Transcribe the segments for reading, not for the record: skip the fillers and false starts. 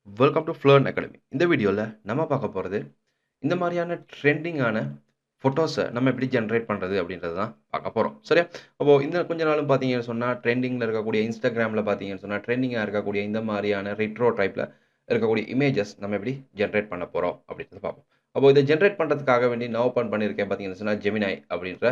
Welcome to ஃப்ளர்ன் academy. இந்த வீடியோல நம்ம பார்க்க போறது, இந்த மாரியான ட்ரெண்டிங்கான ஃபோட்டோஸ நம்ம எப்படி ஜெனரேட் பண்றது அப்படின்றது தான் பார்க்க போறோம். சரியா? அப்போ இந்த கொஞ்ச நாளும் பார்த்தீங்கன்னு சொன்னா, ட்ரெண்டிங்ல இருக்கக்கூடிய Instagramல பார்த்தீங்கன்னு சொன்னா, ட்ரெண்டிங்கா இருக்கக்கூடிய இந்த மாரியான ரெட்ரோ டைப்ல இருக்கக்கூடிய இமேஜஸ் நம்ம எப்படி ஜெனரேட் பண்ண போறோம் அப்படின்றத பார்ப்போம். அப்போ இத ஜெனரேட் பண்றதுக்காக வேண்டி நான் ஓப்பன் பண்ணியிருக்கேன் பார்த்தீங்கன்னு சொன்னா, Gemini அப்படின்ற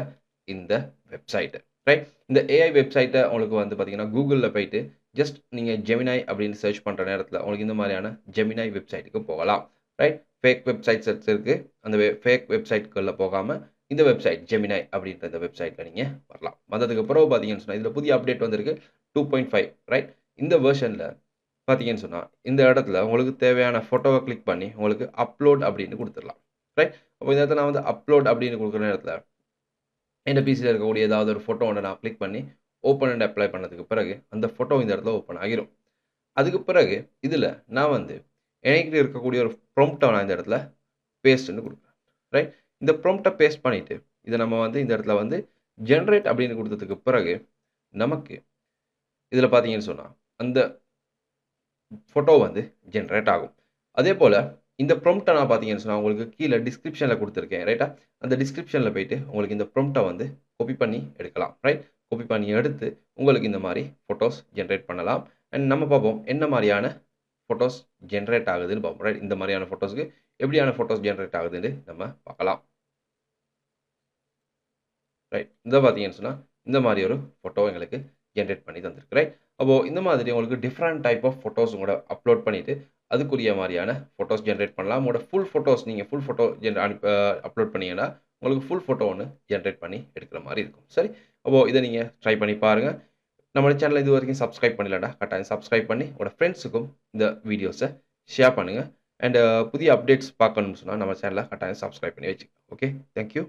இந்த வெப்சைட். ரைட்? இந்த ஏஐ வெப்சைட்ட உங்களுக்கு வந்து பார்த்தீங்கன்னா, Googleல போயிட்டு ஜஸ்ட் நீங்க Gemini அப்படின்னு சர்ச் பண்ற நேரத்தில உங்களுக்கு இந்த மாரியான Gemini வெப்சைட்டுக்கு போகலாம். ரைட்? ஃபேக் வெப்சைட்ஸ் இருக்கு. அந்த ஃபேக் வெப்சைட்குள்ள போகாம, இந்த வெப்சைட் Gemini அப்படின்ற இந்த வெப்சைட்ல நீங்க வரலாம். வந்ததுக்கு பிறகு பார்த்தீங்கன்னு சொன்னா, இதுல புதிய அப்டேட் வந்திருக்கு 2.5 ரைட்? இந்த வெர்ஷன்ல பார்த்தீங்கன்னு சொன்னா, இந்த இடத்துல உங்களுக்கு தேவையான ஃபோட்டோவ கிளிக் பண்ணி, உங்களுக்கு அப்லோட் அப்படின்னு குடுத்துறலாம். ரைட்? அப்போ இந்த இடத்துல நான் வந்து அப்லோட் அப்படின்னு குடுக்குற நேரத்தில என் பிசில இருக்கக்கூடிய ஏதாவது ஒரு ஃபோட்டோ ஒண்ண நான் கிளிக் பண்ணி, ஓப்பன் அண்ட் அப்ளை பண்ணதுக்கு பிறகு, அந்த ஃபோட்டோ இந்த இடத்துல ஓப்பன் ஆகிரும். அதுக்கு பிறகு இதில நான் வந்து என்கிட்ட இருக்கக்கூடிய ஒரு ப்ராம்ப்ட்ட நான் இந்த இடத்துல பேஸ்ட்ன்னு குடுக்குறேன். ரைட்? இந்த ப்ராம்ப்ட்ட பேஸ்ட் பண்ணிட்டு, இத நம்ம வந்து இந்த இடத்துல வந்து ஜெனரேட் அப்படின்னு குடுத்ததுக்கு பிறகு, நமக்கு இதில பார்த்தீங்கன்னு சொன்னா, அந்த ஃபோட்டோ வந்து ஜெனரேட் ஆகும். அதேபோல இந்த ப்ராம்ப்ட்ட நான் பார்த்தீங்கன்னு சொன்னா, உங்களுக்கு கீழ டிஸ்கிரிப்ஷன்ல குடுத்துருக்கேன். ரைட்டா? அந்த டிஸ்கிரிப்ஷன்ல போயிட்டு உங்களுக்கு இந்த ப்ராம்ப்ட்ட வந்து காப்பி பண்ணி எடுக்கலாம். ரைட்? காப்பி பண்ணி எடுத்து உங்களுக்கு இந்த மாரி ஃபோட்டோஸ் ஜெனரேட் பண்ணலாம். அண்ட் நம்ம பார்ப்போம் என்ன மாரியான ஃபோட்டோஸ் ஜெனரேட் ஆகுதுன்னு பார்ப்போம். ரைட்? இந்த மாரியான ஃபோட்டோஸ்க்கு எப்படியான ஃபோட்டோஸ் ஜெனரேட் ஆகுதுன்னு நம்ம பார்க்கலாம். ரைட். இத பார்த்தீங்கன்னு சொன்னா, இந்த மாரி ஒரு ஃபோட்டோ எங்களுக்கு ஜெனரேட் பண்ணி தந்திருக்கு. ரைட். அப்போ இந்த மாதிரி உங்களுக்கு டிஃபரண்ட் டைப் ஆஃப் ஃபோட்டோஸ் உங்களோட அப்லோட் பண்ணிட்டு, அதுக்குரிய மாரியான ஃபோட்டோஸ் ஜெனரேட் பண்ணலாம். உங்களோட ஃபுல் ஃபோட்டோஸ் நீங்க ஃபுல் ஃபோட்டோ அப்லோட் பண்ணீங்கன்னா, உங்களுக்கு ஃபுல் ஃபோட்டோ ஒண்ணு ஜெனரேட் பண்ணி எடுக்கிற மாரி இருக்கும். சரி. அப்போ இத நீங்க ட்ரை பண்ணி பாருங்க. நம்மளோட சேனல இதுவரைக்கும் சப்ஸ்கிரைப் பண்ணலன்னா, கட்டாயம் சப்ஸ்கிரைப் பண்ணி உங்களோட ஃப்ரெண்ட்ஸுக்கும் இந்த வீடியோஸ ஷேர் பண்ணுங்க. அண்ட் புதிய அப்டேட்ஸ் பார்க்கணும்னு சொன்னா, நம்ம சேனல கட்டாயம் சப்ஸ்கிரைப் பண்ணி வச்சுக்கோங்க. ஓகே. Thank you.